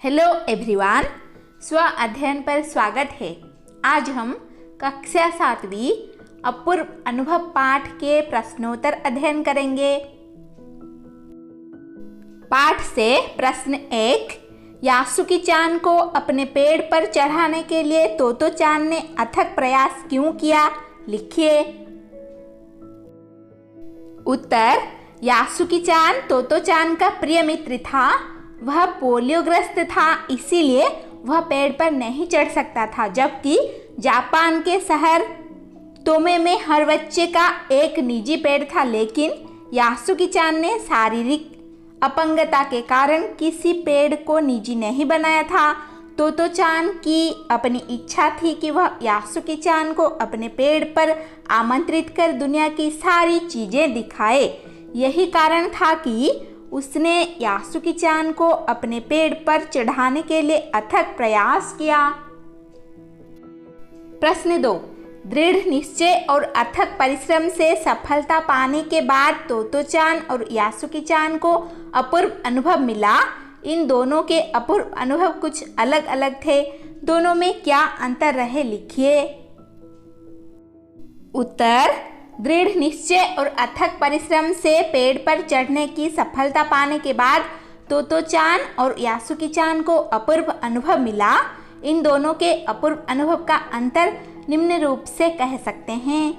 Hello everyone, स्व अध्ययन पर स्वागत है। आज हम कक्षा 7वीं अपूर्व अनुभव पाठ के प्रश्नोत्तर अध्ययन करेंगे। पाठ से प्रश्न 1, यासुकी-चान को अपने पेड़ पर चढ़ाने के लिए तोतो-चान ने अथक प्रयास क्यों किया, लिखिए। उत्तर, यासुकी-चान तोतो-चान का प्रिय मित्र था। वह पोलियोग्रस्त था, इसीलिए वह पेड़ पर नहीं चढ़ सकता था, जबकि जापान के शहर तोमे में हर बच्चे का एक निजी पेड़ था। लेकिन यासुकी-चान ने शारीरिक अपंगता के कारण किसी पेड़ को निजी नहीं बनाया था। तोतो-चान की अपनी इच्छा थी कि वह यासुकी-चान को अपने पेड़ पर आमंत्रित कर दुनिया की सारी चीजें दिखाए। यही कारण था कि उसने यासुकी-चान को अपने पेड़ पर चढ़ाने के लिए अथक प्रयास किया। प्रश्न 2, दृढ़ निश्चय और अथक परिश्रम से सफलता पाने के बाद तोतो-चान और यासुकी-चान को अपूर्व अनुभव मिला। इन दोनों के अपूर्व अनुभव कुछ अलग अलग थे। दोनों में क्या अंतर रहे, लिखिए। उत्तर, दृढ़ निश्चय और अथक परिश्रम से पेड़ पर चढ़ने की सफलता पाने के बाद तोतो-चान और यासुकी-चान को अपूर्व अनुभव मिला। इन दोनों के अपूर्व अनुभव का अंतर निम्न रूप से कह सकते हैं।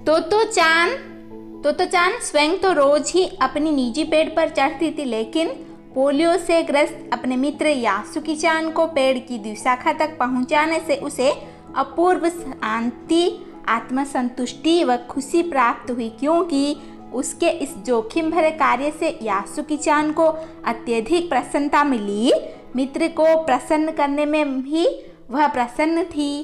तोतो-चान स्वयं तो रोज ही अपनी निजी पेड़ पर चढ़ती थी, लेकिन पोलियो से ग्रस्त अपने मित्र यासुकी-चान को पेड़ की द्विशाखा तक पहुंचाने से उसे अपूर्व शांति, आत्मसंतुष्टि व खुशी प्राप्त हुई, क्योंकि उसके इस जोखिम भरे कार्य से यासुकी-चान को अत्यधिक प्रसन्नता मिली। मित्र को प्रसन्न करने में भी वह प्रसन्न थी।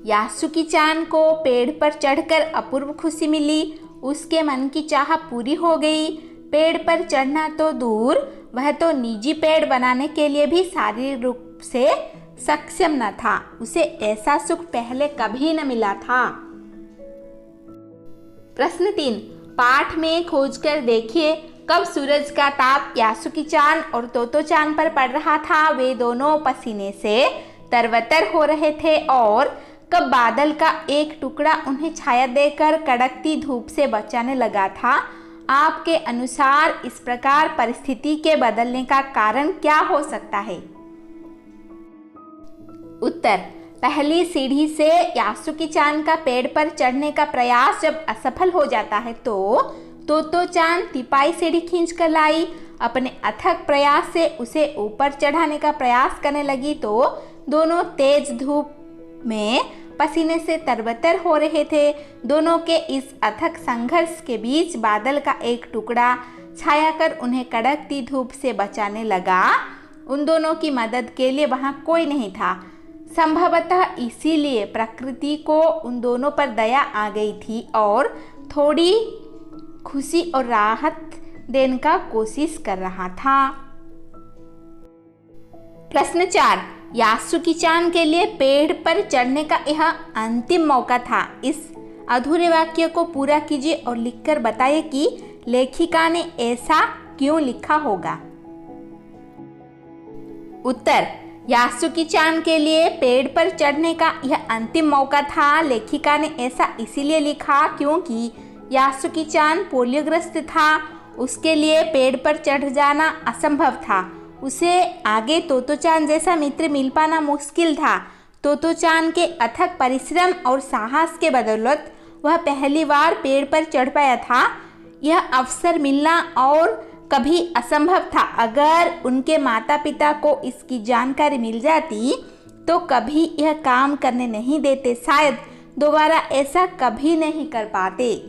यासुकी-चान को पेड़ पर चढ़कर अपूर्व खुशी मिली। उसके मन की चाह पूरी हो गई। पेड़ पर चढ़ना तो दूर, वह तो निजी पेड़ बनाने के लिए भी शारीरिक रूप से सक्षम न था। उसे ऐसा सुख पहले कभी न मिला था। प्रश्न 3, पाठ में खोजकर देखिए कब सूरज का ताप यासुकी-चान और तोतो-चान पर पड़ रहा था। वे दोनों पसीने से तरबतर हो रहे थे। और कब बादल का एक टुकड़ा उन्हें छाया देकर कड़कती धूप से बचाने लगा था। आपके अनुसार इस प्रकार परिस्थिति के बदलने का कारण क्या हो सकता है? उत्तर, पहली सीढ़ी से यासुकी-चान का पेड़ पर चढ़ने का प्रयास जब असफल हो जाता है तो तोतो-चान तिपाई सीढ़ी खींच कर लाई। अपने अथक प्रयास से उसे ऊपर चढ़ाने का प्रयास करने लगी तो दोनों तेज धूप में पसीने से तरबतर हो रहे थे। दोनों के इस अथक संघर्ष के बीच बादल का एक टुकड़ा छाया कर उन्हें कड़कती धूप से बचाने लगा। उन दोनों की मदद के लिए वहां कोई नहीं था। संभवतः इसीलिए प्रकृति को उन दोनों पर दया आ गई थी और थोड़ी खुशी और राहत देने का कोशिश कर रहा था। प्रश्न 4, यासुकी-चान के लिए पेड़ पर चढ़ने का यह अंतिम मौका था। इस अधूरे वाक्य को पूरा कीजिए और लिखकर बताइए कि लेखिका ने ऐसा क्यों लिखा होगा। उत्तर, यासुकी-चान के लिए पेड़ पर चढ़ने का यह अंतिम मौका था। लेखिका ने ऐसा इसीलिए लिखा क्योंकि यासुकी-चान पोलियोग्रस्त था। उसके लिए पेड़ पर चढ़ जाना असंभव था। उसे आगे तोतो-चान जैसा मित्र मिल पाना मुश्किल था। तोतो-चान के अथक परिश्रम और साहस के बदौलत वह पहली बार पेड़ पर चढ़ पाया था। यह अवसर मिलना और कभी असंभव था। अगर उनके माता पिता को इसकी जानकारी मिल जाती तो कभी यह काम करने नहीं देते। शायद दोबारा ऐसा कभी नहीं कर पाते।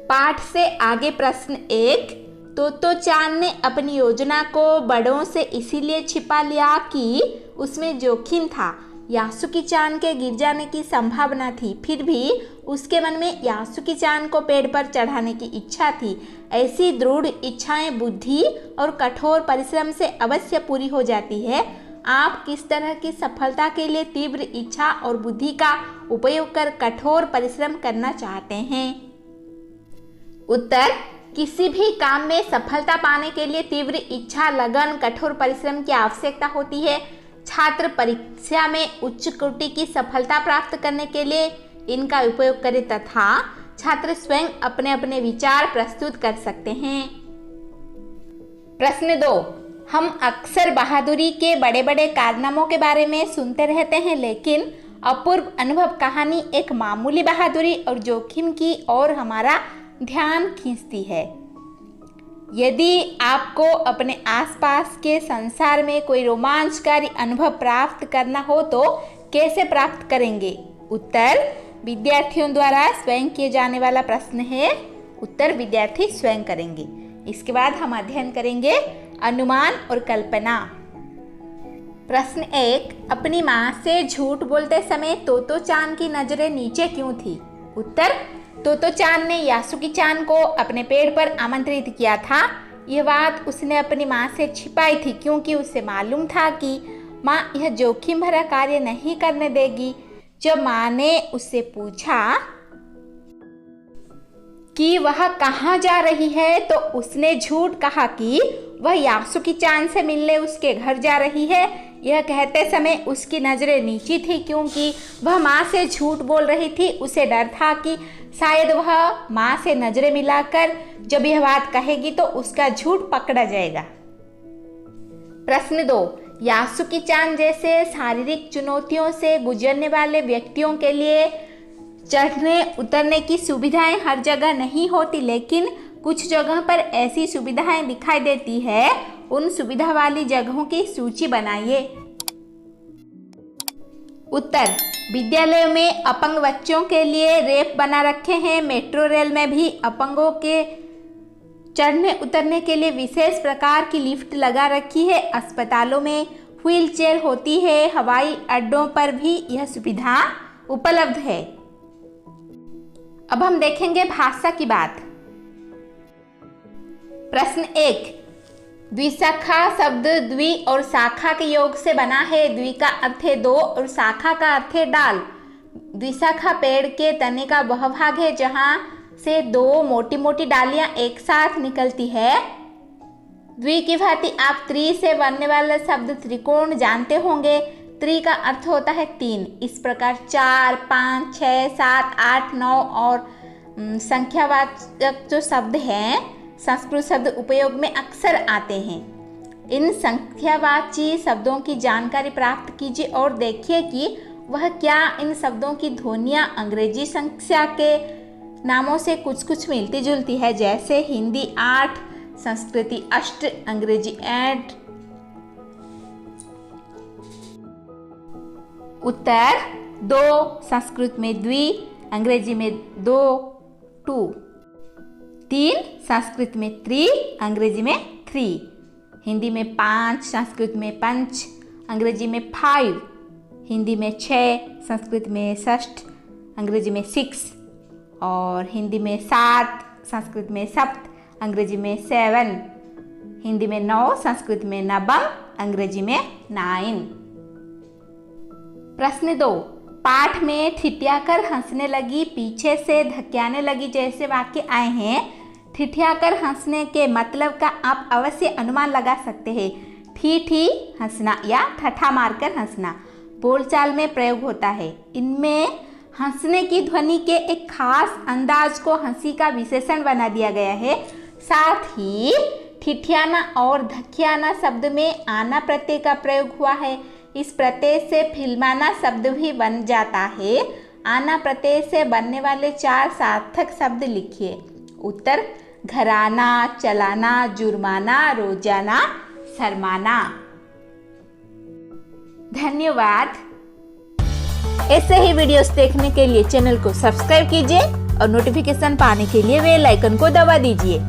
पाठ से आगे प्रश्न 1, तोतो-चान ने अपनी योजना को बड़ों से इसीलिए छिपा लिया कि उसमें जोखिम था। यासुकी-चान के गिर जाने की संभावना थी, फिर भी उसके मन में यासुकी-चान को पेड़ पर चढ़ाने की इच्छा थी। ऐसी दृढ़ इच्छाएं बुद्धि और कठोर परिश्रम से अवश्य पूरी हो जाती है। आप किस तरह की सफलता के लिए तीव्र इच्छा और बुद्धि का उपयोग कर कठोर परिश्रम करना चाहते हैं? उत्तर, किसी भी काम में सफलता पाने के लिए तीव्र इच्छा, लगन, कठोर परिश्रम की आवश्यकता होती है। छात्र परीक्षा में उच्च कोटि की सफलता प्राप्त करने के लिए इनका उपयोग करें तथा छात्र स्वयं अपने अपने विचार प्रस्तुत कर सकते हैं। प्रश्न 2, हम अक्सर बहादुरी के बड़े बड़े कारनामों के बारे में सुनते रहते हैं, लेकिन अपूर्व अनुभव कहानी एक मामूली बहादुरी और जोखिम की ओर हमारा ध्यान खींचती है। यदि आपको अपने आसपास के संसार में कोई रोमांचकारी अनुभव प्राप्त करना हो तो कैसे प्राप्त करेंगे? उत्तर विद्यार्थियों द्वारा स्वयं किए जाने वाला प्रश्न है। उत्तर विद्यार्थी स्वयं करेंगे। इसके बाद हम अध्ययन करेंगे अनुमान और कल्पना। प्रश्न 1, अपनी माँ से झूठ बोलते समय तोतो चान की नजरें नीचे क्यों थी? उत्तर तोतो चान ने यासुकी चान को अपने पेड़ पर आमंत्रित किया था। यह बात उसने अपनी माँ से छिपाई थी क्योंकि उसे मालूम था कि माँ यह जोखिम भरा कार्य नहीं करने देगी। जब माँ ने उससे पूछा कि वह कहाँ जा रही है तो उसने झूठ कहा कि वह यासुकी चान से मिलने उसके घर जा रही है। यह कहते समय उसकी नजरें नीची थी क्योंकि वह माँ से झूठ बोल रही थी। उसे डर था कि शायद वह माँ से नजरें मिलाकर जब यह बात कहेगी तो उसका झूठ पकड़ा जाएगा। प्रश्न 2, यासुकी चान जैसे शारीरिक चुनौतियों से गुजरने वाले व्यक्तियों के लिए चढ़ने उतरने की सुविधाएं हर जगह नहीं होती, लेकिन कुछ जगह पर ऐसी सुविधाएं दिखाई देती है। उन सुविधा वाली जगहों की सूची बनाइए। उत्तर विद्यालयों में अपंग बच्चों के लिए रैंप बना रखे हैं। मेट्रो रेल में भी अपंगों के चढ़ने उतरने के लिए विशेष प्रकार की लिफ्ट लगा रखी है। अस्पतालों में व्हील चेयर होती है। हवाई अड्डों पर भी यह सुविधा उपलब्ध है। अब हम देखेंगे भाषा की बात। प्रश्न 1, द्विशाखा शब्द द्वि और शाखा के योग से बना है। द्वि का अर्थ है दो और शाखा का अर्थ है डाल। द्विशाखा पेड़ के तने का वह भाग है जहां से दो मोटी मोटी डालियां एक साथ निकलती है। द्वि की भांति आप त्रि से बनने वाला शब्द त्रिकोण जानते होंगे। त्रि का अर्थ होता है 3। इस प्रकार 4, 5, 6, 7, 8, 9 और संख्यावाचक जो शब्द हैं संस्कृत शब्द उपयोग में अक्सर आते हैं। इन संख्यावाची शब्दों की जानकारी प्राप्त कीजिए और देखिए कि वह क्या इन शब्दों की ध्वनियाँ अंग्रेजी संख्या के नामों से कुछ कुछ मिलती जुलती है, जैसे हिंदी 8, संस्कृति 8, अंग्रेजी 8। उत्तर 2, संस्कृत में द्वि, अंग्रेजी में 2, 2। 3, संस्कृत में 3, अंग्रेजी में 3। हिंदी में 5, संस्कृत में 5, अंग्रेजी में 5। हिंदी में 6, संस्कृत में 6, अंग्रेजी में 6। और हिंदी में 7, संस्कृत में 7, अंग्रेजी में 7। हिंदी में 9, संस्कृत में 9, अंग्रेजी में 9। प्रश्न 2, पाठ में ठिठियाकर हंसने लगी, पीछे से धक्याने लगी जैसे वाक्य आए हैं। ठिठियाकर हंसने के मतलब का आप अवश्य अनुमान लगा सकते हैं। ठी हंसना या ठठा मारकर हंसना बोलचाल में प्रयोग होता है। इनमें हंसने की ध्वनि के एक खास अंदाज को हंसी का विशेषण बना दिया गया है। साथ ही ठिठियाना और धक्याना शब्द में आना प्रत्यय का प्रयोग हुआ है। इस प्रत्यय से फिल्माना शब्द भी बन जाता है। आना प्रत्यय से बनने वाले 4 सार्थक शब्द लिखिए। उत्तर घराना, चलाना, जुर्माना, रोजाना, शर्माना। धन्यवाद। ऐसे ही वीडियोस देखने के लिए चैनल को सब्सक्राइब कीजिए और नोटिफिकेशन पाने के लिए बेल आइकन को दबा दीजिए।